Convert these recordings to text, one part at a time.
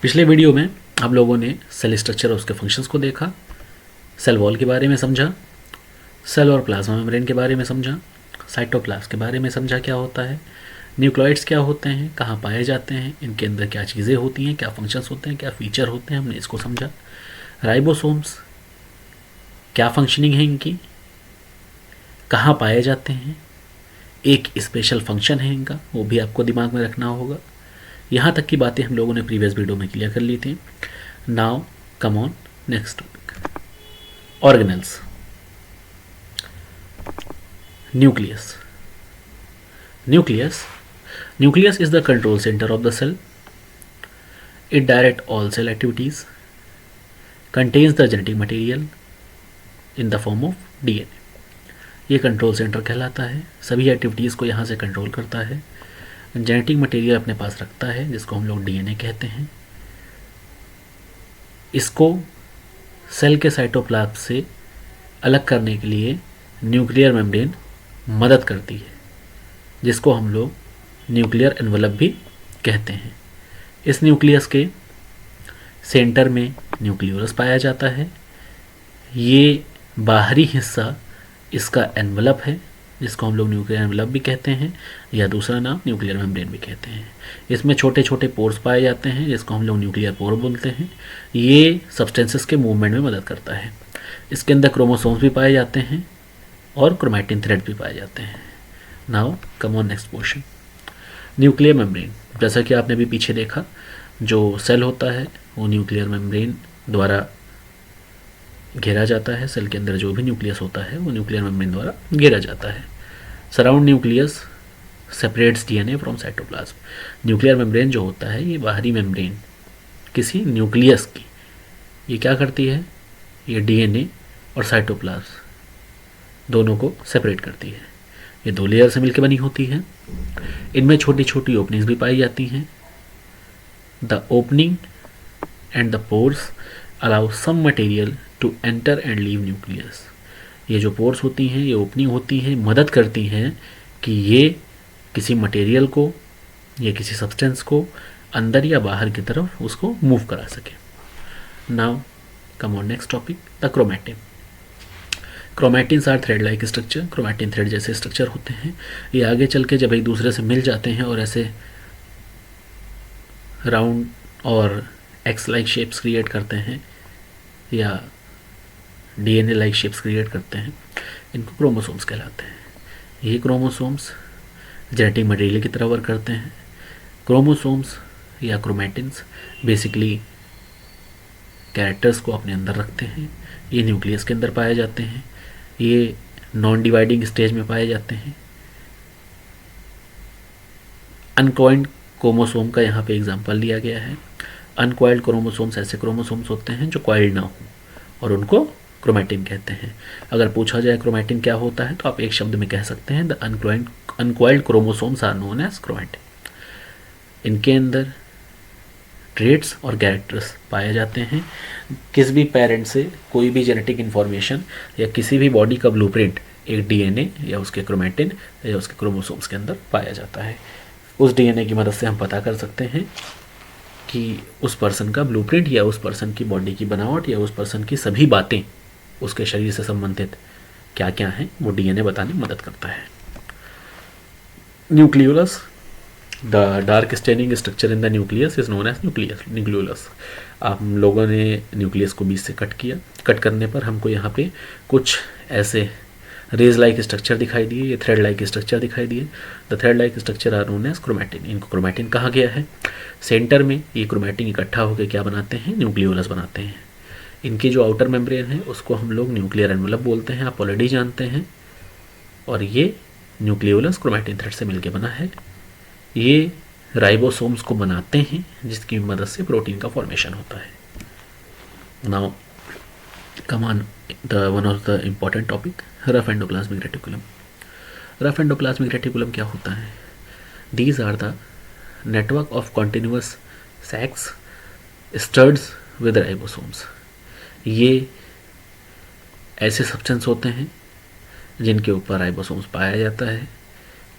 पिछले वीडियो में हम लोगों ने सेल स्ट्रक्चर और उसके फंक्शंस को देखा, सेल वॉल के बारे में समझा, सेल और प्लाज्मा मेम्ब्रेन के बारे में समझा, साइटोप्लाज्म के बारे में समझा क्या होता है, न्यूक्लियोइड्स क्या होते हैं, कहाँ पाए जाते हैं, इनके अंदर क्या चीज़ें होती हैं, क्या फंक्शंस होते हैं, क्या फीचर होते हैं, हमने इसको समझा। राइबोसोम्स क्या फंक्शनिंग है इनकी, कहाँ पाए जाते हैं, एक स्पेशल फंक्शन है इनका, वो भी आपको दिमाग में रखना होगा। यहाँ तक की बातें हम लोगों ने प्रीवियस वीडियो में क्लियर कर ली थी। Now come on next topic, organelles. Nucleus nucleus nucleus is the control center of the cell. It directs all cell activities, contains the genetic material in the form of DNA. ये control centre कहलाता है, सभी activities को यहाँ से control करता है, genetic material अपने पास रखता है जिसको हम लोग डीएनए कहते हैं। इसको सेल के साइटोप्लाज्म से अलग करने के लिए न्यूक्लियर मेम्ब्रेन मदद करती है, जिसको हम लोग न्यूक्लियर एनवलप भी कहते हैं। इस न्यूक्लियस के सेंटर में न्यूक्लियोलस पाया जाता है। ये बाहरी हिस्सा इसका एनवलप है, जिसको हम लोग न्यूक्लियर एनवलप भी कहते हैं, या दूसरा नाम न्यूक्लियर मेम्ब्रेन भी कहते हैं। इसमें छोटे छोटे पोर्स पाए जाते हैं जिसको हम लोग न्यूक्लियर पोर बोलते हैं। ये सब्सटेंसेस के मूवमेंट में मदद करता है। इसके अंदर क्रोमोसोम्स भी पाए जाते हैं और क्रोमैटिन थ्रेड भी पाए जाते हैं। Now come on next portion, nuclear membrane. जैसा कि आपने भी पीछे देखा, जो सेल होता है वो न्यूक्लियर मेम्ब्रेन द्वारा घेरा जाता है। सेल के अंदर जो भी न्यूक्लियस होता है वो न्यूक्लियर मेम्ब्रेन द्वारा घेरा जाता है। Surround nucleus separates DNA from cytoplasm. Nuclear membrane जो होता है ये बाहरी मेम्ब्रेन किसी न्यूक्लियस की ये क्या करती है, ये डीएनए और साइटोप्लाज्म दोनों को सेपरेट करती है। ये दो लेयर से मिलकर बनी होती है। इनमें छोटी छोटी ओपनिंग्स भी पाई जाती हैं। The opening and the pores allow some material to enter and leave nucleus. ये जो पोर्स होती हैं, ये ओपनिंग होती हैं, मदद करती हैं कि ये किसी मटेरियल को या किसी सब्सटेंस को अंदर या बाहर की तरफ उसको मूव करा सके। Now come on next topic, the chromatin. Chromatins are thread like structure. Chromatin thread जैसे स्ट्रक्चर होते हैं। ये आगे चल के जब एक दूसरे से मिल जाते हैं और ऐसे राउंड और एक्स लाइक शेप्स क्रिएट करते हैं या डीएनए लाइक शेप्स क्रिएट करते हैं, इनको क्रोमोसोम्स कहलाते हैं। ये क्रोमोसोम्स जेनेटिक मटेरियल की तरह वर्क करते हैं। क्रोमोसोम्स या क्रोमैटिन्स बेसिकली कैरेक्टर्स को अपने अंदर रखते हैं। ये न्यूक्लियस के अंदर पाए जाते हैं। ये नॉन डिवाइडिंग स्टेज में पाए जाते हैं। अनकॉइल्ड क्रोमोसोम का यहाँ पे एग्जांपल लिया गया है। अनकॉइल्ड क्रोमोसोम्स ऐसे क्रोमोसोम्स होते हैं जो कॉइल्ड ना हो और उनको क्रोमैटिन कहते हैं। अगर पूछा जाए क्रोमैटिन क्या होता है तो आप एक शब्द में कह सकते हैं, the uncoiled chromosomes are known as chromatin. इनके अंदर ट्रेट्स और कैरेक्टर्स पाए जाते हैं। किसी भी पेरेंट से कोई भी जेनेटिक इन्फॉर्मेशन या किसी भी बॉडी का ब्लूप्रिंट एक डीएनए या उसके क्रोमैटिन या उसके क्रोमोसोम्स के अंदर पाया जाता है। उस डीएनए की मदद से हम पता कर सकते हैं कि उस पर्सन का ब्लूप्रिंट या उस पर्सन की बॉडी की बनावट या उस पर्सन की सभी बातें उसके शरीर से संबंधित क्या क्या हैं वो डीएनए बताने में मदद करता है। Nucleolus, the dark staining structure in the nucleus is known as nucleolus. आप लोगों ने न्यूक्लियस को बीच से कट किया। कट करने पर हमको यहाँ पे कुछ ऐसे रेज लाइक स्ट्रक्चर दिखाई दिए, ये थ्रेड लाइक स्ट्रक्चर दिखाई दिए। The thread like structure are known as chromatin. इनको क्रोमैटिन कहा गया है। सेंटर में ये क्रोमैटिन इकट्ठा होकर क्या बनाते हैं, न्यूक्लियोलस बनाते हैं। इनकी जो आउटर मेम्ब्रेन है उसको हम लोग न्यूक्लियर एनवलप बोलते हैं, आप ऑलरेडी जानते हैं। और ये न्यूक्लियोलस क्रोमैटिन थ्रेड से मिलकर बना है। ये राइबोसोम्स को बनाते हैं जिसकी मदद से प्रोटीन का फॉर्मेशन होता है। Now come on the one of the important topic, rough endoplasmic reticulum. Rough endoplasmic reticulum क्या होता है? These are the network of continuous sacs स्टर्ड्स विद राइबोसोम्स। ये ऐसे सब्सटेंस होते हैं जिनके ऊपर राइबोसोम्स पाया जाता है।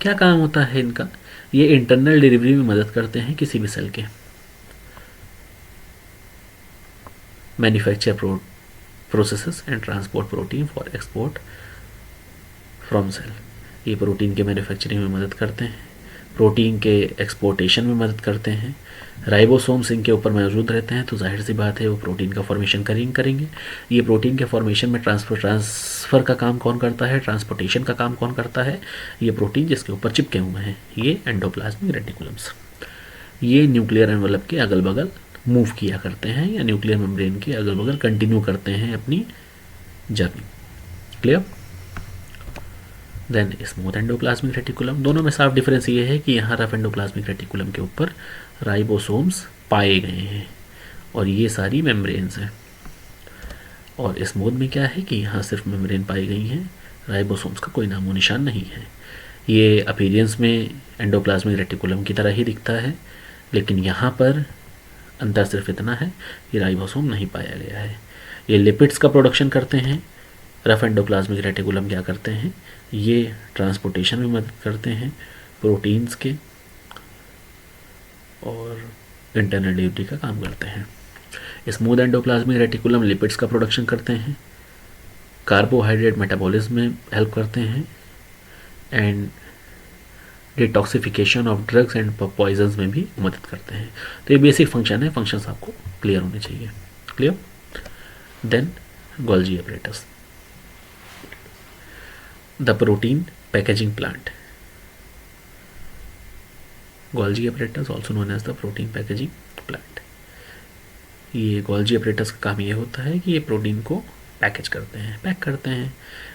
क्या काम होता है इनका? ये इंटरनल डिलीवरी में मदद करते हैं किसी भी सेल के। Manufacture processes and transport protein for export from cell. ये प्रोटीन के मैन्युफैक्चरिंग में मदद करते हैं, प्रोटीन के एक्सपोर्टेशन में मदद करते हैं। राइबोसोम्स इनके ऊपर मौजूद रहते हैं तो जाहिर सी बात है वो प्रोटीन का फॉर्मेशन करेंगे। ये प्रोटीन के फॉर्मेशन में ट्रांसफ़र का काम कौन करता है, ट्रांसपोर्टेशन का काम कौन करता है, ये प्रोटीन जिसके ऊपर चिपके हुए हैं, ये एंडोप्लाज्मिक रेटिकुलम्स। ये न्यूक्लियर एनवलप के अगल बगल मूव किया करते हैं या न्यूक्लियर मेम्ब्रेन के अगल बगल कंटिन्यू करते हैं अपनी journey. Clear? Then smooth endoplasmic reticulum, दोनों में साफ डिफरेंस ये है कि यहाँ रफ एंडोप्लाज्मिक रेटिकुलम के ऊपर राइबोसोम्स पाए गए हैं और ये सारी मेम्ब्रेन्स हैं, और स्मूथ में क्या है कि यहाँ सिर्फ मेम्ब्रेन पाई गई हैं, राइबोसोम्स का कोई नामो निशान नहीं है। ये अपीयरेंस में एंडोप्लाज्मिक रेटिकुलम की तरह ही दिखता है, लेकिन यहाँ पर अंतर सिर्फ इतना है कि राइबोसोम नहीं पाया गया है। ये लिपिड्स का प्रोडक्शन करते हैं, रफ एंडोप्लाज्मिक रेटिकुलम क्या करते हैं, ये ट्रांसपोर्टेशन में मदद करते हैं प्रोटीन्स के और इंटरनल डिलीवरी का काम करते हैं। स्मूथ एंडोप्लाज्मिक रेटिकुलम लिपिड्स का प्रोडक्शन करते हैं, कार्बोहाइड्रेट मेटाबॉलिज्म में हेल्प करते हैं and detoxification of drugs and poisons में भी मदद करते हैं। तो ये बेसिक फंक्शन है, फंक्शंस आपको क्लियर होने चाहिए। Clear? Then Golgi apparatus, the protein packaging plant. Golgi apparatus also known as the protein packaging plant. ये गोल्जी apparatus का काम ये होता है कि ये प्रोटीन को पैकेज करते हैं, पैक करते हैं।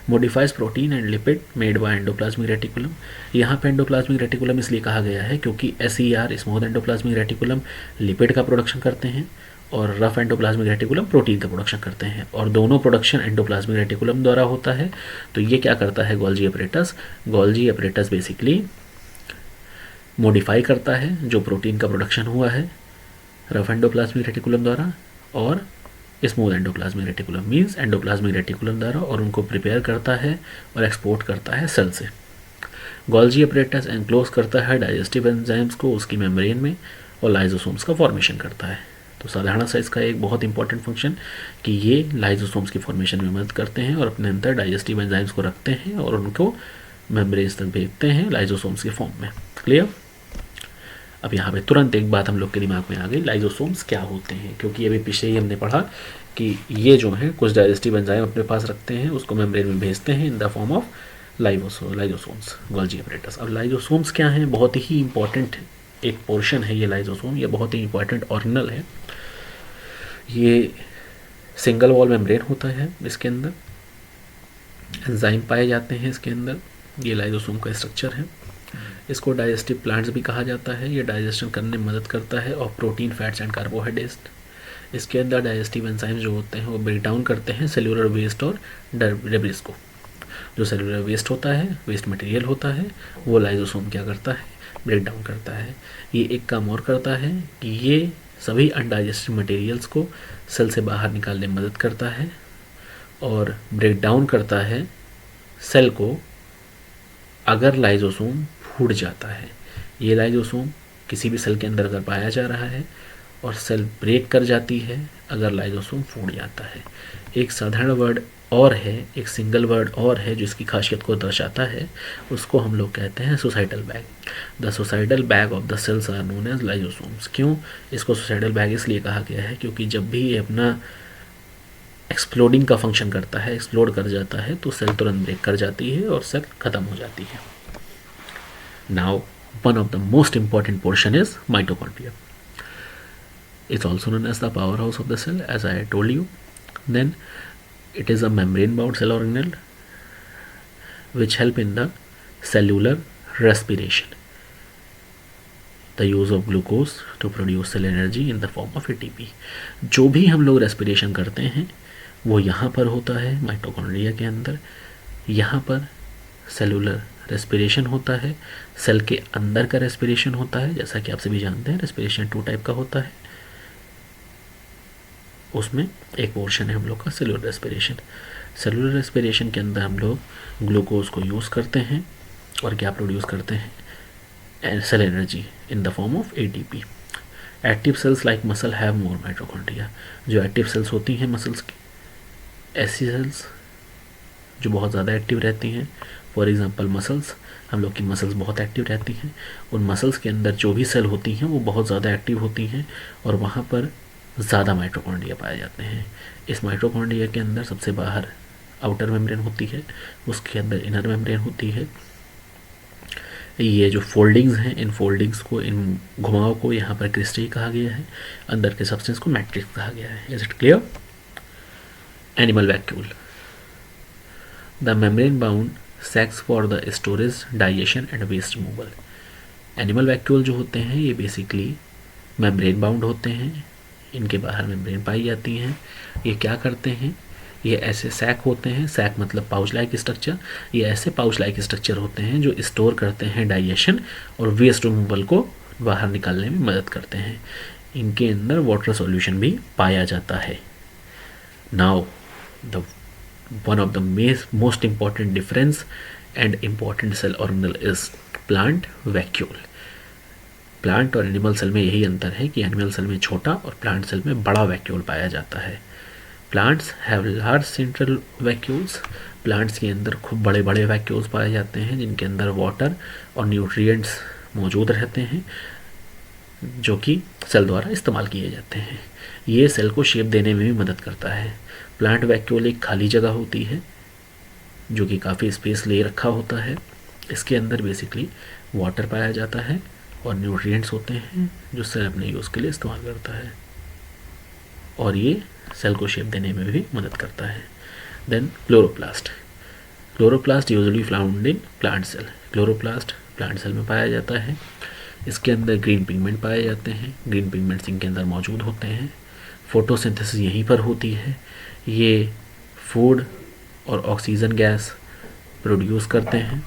Modifies protein and lipid made by endoplasmic reticulum. यहाँ पे एंडोप्लाज्मिक रेटिकुलम इसलिए कहा गया है क्योंकि SER smooth endoplasmic reticulum lipid का प्रोडक्शन करते हैं और रफ एंडोप्लाज्मिक रेटिकुलम प्रोटीन का प्रोडक्शन करते हैं, और दोनों प्रोडक्शन एंडोप्लाज्मिक रेटिकुलम द्वारा होता है। तो ये क्या करता है Golgi apparatus? Golgi apparatus basically modify करता है जो प्रोटीन का प्रोडक्शन हुआ है रफ एंडोप्लाज्मिक रेटिकुलम द्वारा और smooth endoplasmic reticulum means endoplasmic reticulum द्वारा, और उनको प्रिपेयर करता है और एक्सपोर्ट करता है सेल से। गोल्जी apparatus एनक्लोज करता है डाइजेस्टिव एंजाइम्स को उसकी मेम्ब्रेन में और लाइजोसोम्स का फॉर्मेशन करता है। तो साधारण सा इसका एक बहुत इंपॉर्टेंट फंक्शन कि ये लाइजोसोम्स की फॉर्मेशन में मदद करते हैं और अपने अंदर डाइजेस्टिव एंजाइम्स को रखते हैं और उनको मेम्ब्रेन्स तक भेजते हैं लाइजोसोम्स के फॉर्म में। क्लियर? अब यहाँ पे तुरंत एक बात हम लोग के दिमाग में आ गई, लाइजोसोम्स क्या होते हैं, क्योंकि अभी पीछे ही हमने पढ़ा कि ये जो है कुछ डाइजेस्टिव एंजाइम अपने पास रखते हैं, उसको मेम्ब्रेन में भेजते हैं इन the form of lysosomes, Golgi apparatus। अब लाइजोसोम्स क्या हैं? बहुत ही इंपॉर्टेंट एक पोर्शन है ये लाइजोसोम, ये बहुत ही इंपॉर्टेंट ऑर्गेनल है। ये सिंगल वॉल मेम्ब्रेन होता है, इसके अंदर एंजाइम पाए जाते हैं इसके अंदर, ये लाइजोसोम का स्ट्रक्चर है। इसको डाइजेस्टिव प्लांट्स भी कहा जाता है, ये डाइजेशन करने में मदद करता है और प्रोटीन, फैट्स एंड कार्बोहाइड्रेट्स। इसके अंदर डाइजेस्टिव एंजाइम्स जो होते हैं वो ब्रेक डाउन करते हैं सेल्यूलर वेस्ट और डेब्रिस को। जो सेल्यूलर वेस्ट होता है, वेस्ट मटेरियल होता है, वो लाइजोसोम क्या करता है? ब्रेक डाउन करता है। ये एक काम और करता है कि ये सभी अनडाइजेस्टेड मटेरियल्स को सेल से बाहर निकालने में मदद करता है और ब्रेक डाउन करता है सेल को अगर लाइजोसोम फूट जाता है। ये लाइजोसोम किसी भी सेल के अंदर अगर पाया जा रहा है और सेल ब्रेक कर जाती है अगर लाइजोसोम फूट जाता है। एक साधारण वर्ड और है, एक सिंगल वर्ड और है जो इसकी खासियत को दर्शाता है, उसको हम लोग कहते हैं suicidal bag. The suicidal bag of the cells are known as lysosomes. क्यों इसको सुसाइडल बैग इसलिए कहा गया है? क्योंकि जब भी ये अपना एक्सप्लोडिंग का फंक्शन करता है, एक्सप्लोड कर जाता है, तो सेल तुरंत ब्रेक कर जाती है और सेल खत्म हो जाती है। Now one of the most important portion is mitochondria. It's also known as the powerhouse of the cell, as I told you. Then it is a membrane-bound cell organelle which help in the cellular respiration. The use of glucose to produce cell energy in the form of ATP. जो भी हम लोग respiration करते हैं वो यहाँ पर होता है माइटोकॉन्ड्रिया के अंदर। यहाँ पर सेलुलर रेस्पिरेशन होता है, सेल के अंदर का रेस्पिरेशन होता है। जैसा कि आप सभी जानते हैं रेस्पिरेशन 2 टाइप का होता है, उसमें एक पोर्शन है हम लोग का सेलुलर रेस्पिरेशन। सेलुलर रेस्पिरेशन के अंदर हम लोग ग्लूकोज को यूज़ करते हैं और क्या प्रोड्यूस करते हैं? Cell energy in the form of ATP। Active cells like muscle have more mitochondria, जो एक्टिव सेल्स होती हैं मसल्स की, ऐसी सेल्स जो बहुत ज़्यादा एक्टिव रहती हैं, फॉर एग्जांपल मसल्स, हम लोग की मसल्स बहुत एक्टिव रहती हैं, उन मसल्स के अंदर जो भी सेल होती हैं वो बहुत ज़्यादा एक्टिव होती हैं और वहाँ पर ज़्यादा माइटोकॉन्ड्रिया पाए जाते हैं। इस माइटोकॉन्ड्रिया के अंदर सबसे बाहर आउटर मेम्ब्रेन होती है, उसके अंदर इनर मेम्ब्रेन होती है। ये जो फोल्डिंग्स हैं, इन फोल्डिंग्स को, इन घुमाव को यहाँ पर क्रिस्टल कहा गया है, अंदर के सब्सटेंस को मैट्रिक्स कहा गया है। Is it clear? Animal vacuole, the membrane bound sacs for the storage, digestion and waste removal. Animal vacuole जो होते हैं ये बेसिकली मेम्ब्रेन बाउंड होते हैं, इनके बाहर मेम्ब्रेन पाई जाती हैं। ये क्या करते हैं, ये ऐसे सैक होते हैं, सैक मतलब पाउच लाइक स्ट्रक्चर, ये ऐसे पाउच लाइक स्ट्रक्चर होते हैं जो स्टोर करते हैं डाइजेशन और वेस्ट रिमूवल को बाहर निकालने में मदद करते हैं। इनके अंदर वाटर सॉल्यूशन भी पाया जाता है। Now the one of the most important difference and important cell organelle is plant vacuole। Plant और एनिमल सेल में यही अंतर है कि एनिमल सेल में छोटा और प्लांट सेल में बड़ा वैक्यूल पाया जाता है। Plants have large central vacuoles, plants के अंदर खूब बड़े बड़े वैक्यूल्स पाए जाते हैं जिनके अंदर वाटर और न्यूट्रिएंट्स मौजूद रहते हैं जो कि सेल द्वारा इस्तेमाल किए जाते हैं। ये सेल को शेप देने में भी मदद करता है। प्लांट वैक्यूल एक खाली जगह होती है जो कि काफ़ी स्पेस ले रखा होता है, इसके अंदर बेसिकली वाटर पाया जाता है और न्यूट्रिएंट्स होते हैं जो सेल अपने यूज़ के लिए इस्तेमाल करता है और ये सेल को शेप देने में भी मदद करता है। Then chloroplast, chloroplast usually found in plant cell, chloroplast plant cell में पाया जाता है। इसके अंदर ग्रीन पिगमेंट पाए जाते हैं, ग्रीन पिगमेंट्स इनके अंदर मौजूद होते हैं। फोटोसिंथेसिस यहीं पर होती है, ये फूड और ऑक्सीजन गैस प्रोड्यूस करते हैं।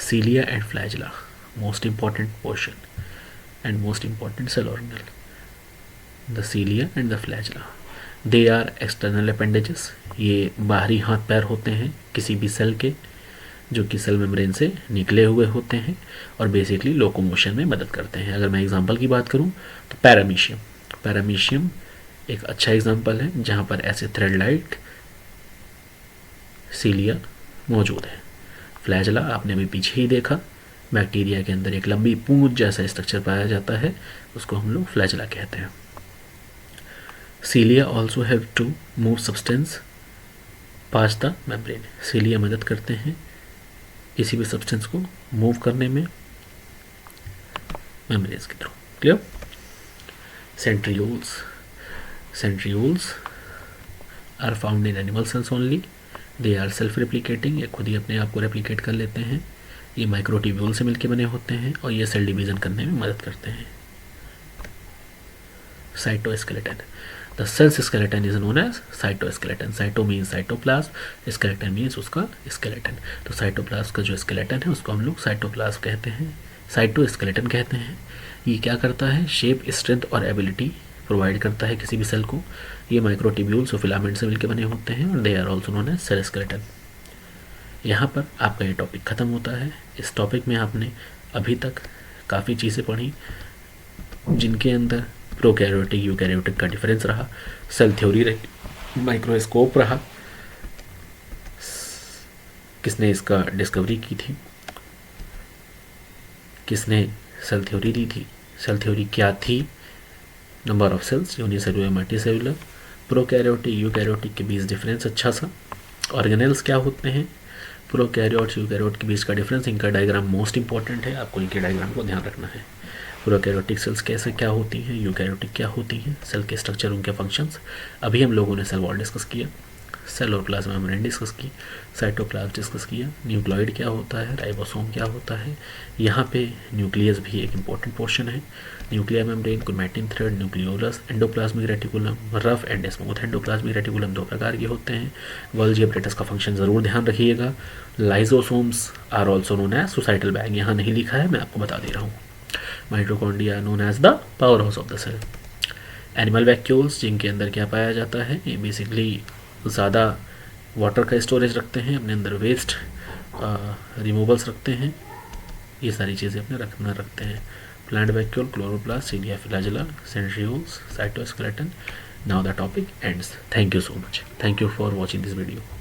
Cilia and flagella, most important portion and most important cell organelle, the cilia and the flagella, they are external appendages, ये बाहरी हाथ पैर होते हैं किसी भी सेल के जो कि सेल मेम्ब्रेन से निकले हुए होते हैं और बेसिकली लोकोमोशन में मदद करते हैं। अगर मैं एग्जांपल की बात करूं तो पैरामीशियम, पैरामीशियम एक अच्छा एग्जांपल है जहां पर ऐसे थ्रेड लाइक सीलिया मौजूद है। फ्लैजिला आपने अभी पीछे ही देखा, बैक्टीरिया के अंदर एक लंबी पूंछ जैसा स्ट्रक्चर पाया जाता है, उसको हम लोग फ्लैजिला कहते हैं। Cilia also have to move substance pass the membrane, cilia मदद करते हैं किसी भी सब्सटेंस को मूव करने में मेम्ब्रेन्स के through. Clear? Centrioles, centrioles are found in animal cells only, they are self replicating, ये खुद ही अपने आप को रेप्लिकेट कर लेते हैं। ये माइक्रोट्यूब्यूल से मिलकर बने होते हैं और ये सेल डिवीजन करने में मदद करते हैं। Cytoskeleton, the cell's skeleton is known as cytoskeleton, cyto means cytoplasm, skeleton means उसका स्केलेटन। तो साइटोप्लाज्म का जो स्केलेटन है उसको हम लोग साइटोप्लाज्म कहते हैं, साइटोस्केलेटन कहते हैं। ये क्या करता है, शेप, स्ट्रेंथ और एबिलिटी प्रोवाइड करता है किसी भी सेल को। ये माइक्रोट्यूब्यूल्स और फिलामेंट से मिलकर बने होते हैं और they are also known as cell skeleton. यहाँ पर आपका ये टॉपिक ख़त्म होता है। इस टॉपिक में आपने अभी तक काफ़ी चीज़ें पढ़ी जिनके अंदर प्रोकैरियोटिक यूकैरियोटिक का डिफरेंस रहा, सेल थ्योरी रही, माइक्रोस्कोप रहा, किसने इसका डिस्कवरी की थी, किसने सेल थ्योरी दी थी, सेल थ्योरी क्या थी, number of cells unicellular multicellular, prokaryotic eukaryotic के बीच डिफरेंस अच्छा सा, ऑर्गेनेल्स क्या होते हैं, प्रोकैरियोट यूकैरियोट के बीच का डिफरेंस, इनका डायग्राम मोस्ट इंपॉर्टेंट है, आपको इनके डायग्राम को ध्यान रखना है। प्रोकैरियोटिक सेल्स कैसे क्या होती हैं, यूकैरियोटिक क्या होती हैं, सेल के स्ट्रक्चर, उनके फंक्शंस। अभी हम लोगों ने सेल वॉल डिस्कस किया, सेल और प्लाज्मा मेम्ब्रेन डिस्कस की, साइटोप्लाज्म डिस्कस किया, न्यूक्लियोइड क्या होता है, राइबोसोम क्या होता है। यहाँ पे न्यूक्लियस भी एक इम्पॉर्टेंट पोर्शन है। Nuclear membrane, chromatin thread, nucleolus, endoplasmic reticulum, rough and smooth endoplasmic reticulum दो प्रकार के होते हैं। गोल्गी एपरेटस का फंक्शन ज़रूर ध्यान रखिएगा। Lysosomes are also known as societal bag, यहाँ नहीं लिखा है, मैं आपको बता दे रहा हूँ। Mitochondria known as the power house of the cell. Animal vacuoles जिनके अंदर क्या पाया जाता है, ये बेसिकली ज़्यादा वाटर का स्टोरेज रखते हैं, अपने अंदर वेस्ट रिमूवल्स रखते हैं ये सारी चीज़ें अपने रखते हैं। प्लांट वैक्यूल, क्लोरोप्लास्ट, सीडिया flagella, centrioles, cytoskeleton. Now the topic ends. Thank you so much. Thank you for watching this video.